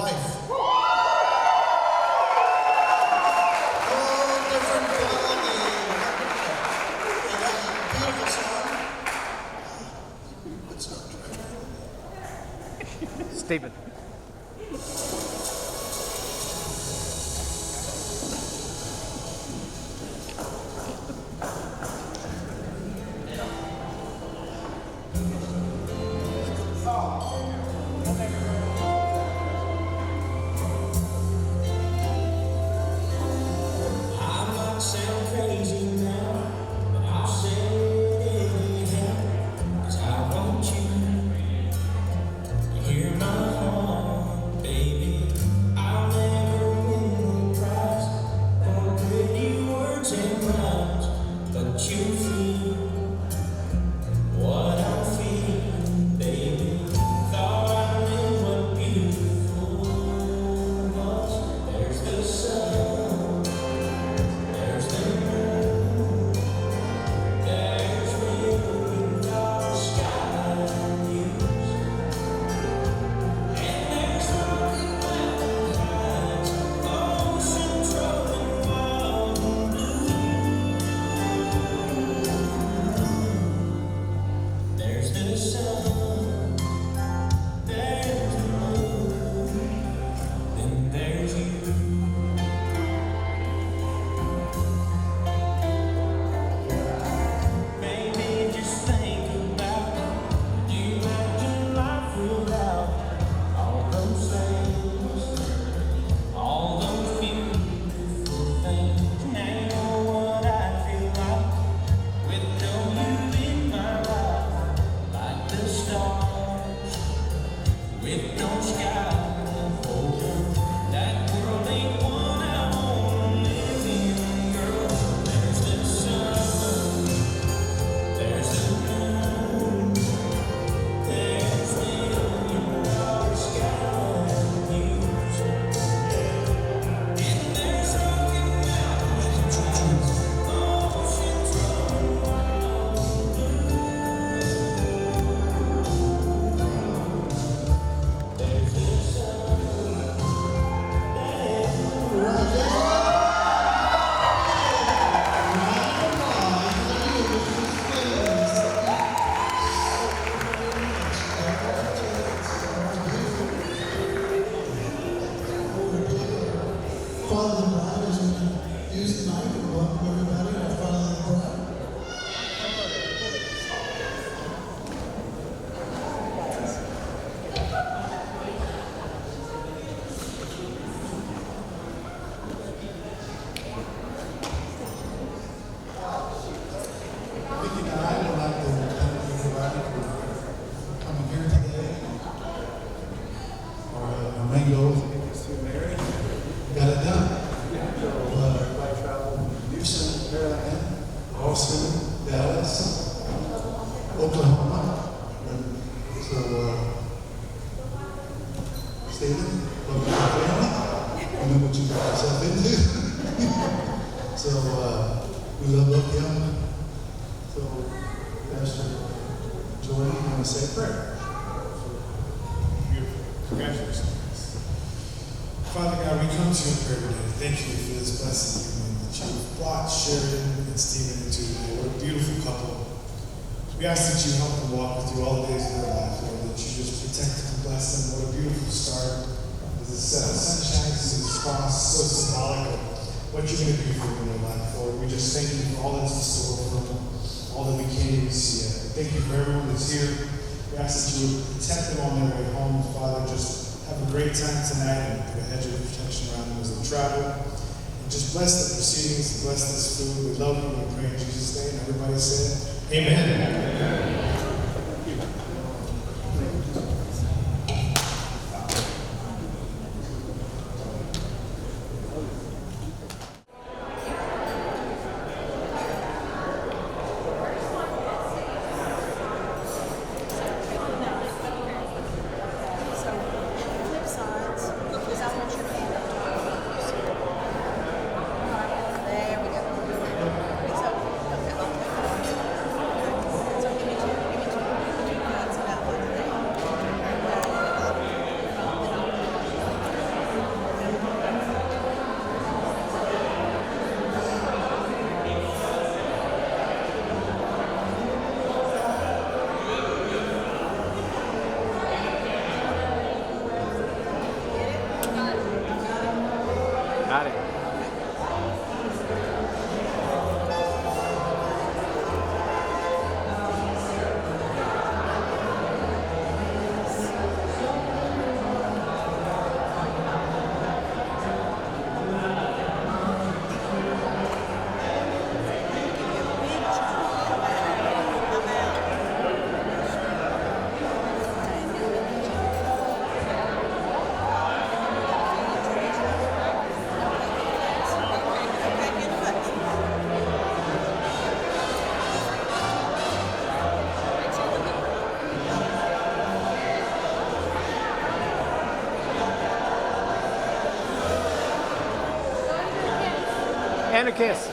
wife. Oh, different quality. Beautiful song. Good song, right? Stephen. Father the bride is going to use the mic and welcome everybody to Father the bride. Vicky and I would like to thank everybody for coming here today. Our main goal is to get this to Mary. Got it done. Everybody traveled from Houston, Maryland, Austin, Dallas, Oklahoma. So, Stephen, welcome to the family. You know what you got yourself into. So, we love him. So, Pastor Jordan, you want to say a prayer? Beautiful. Congratulations. Father God, we come to you in prayer today. Thank you for this blessing that you've brought Sheridan and Stephen into today. What a beautiful couple. We ask that you help them walk with you all the days of their life, Lord, that you just protect and bless them. What a beautiful start. As the sun shines through this cross, so symbolic of what you're going to do for them in their life, Lord. We just thank you for all that's in store for them, all that we can't even see yet. Thank you for everyone that's here. We ask that you would protect them on their way home, Father. Just have a great time tonight and put a hedge of protection around them as they travel. And just bless the proceedings and bless this food. We love you and we pray in Jesus' name. Everybody say amen. There we go. So, okay. So give me two. Got it. And a kiss.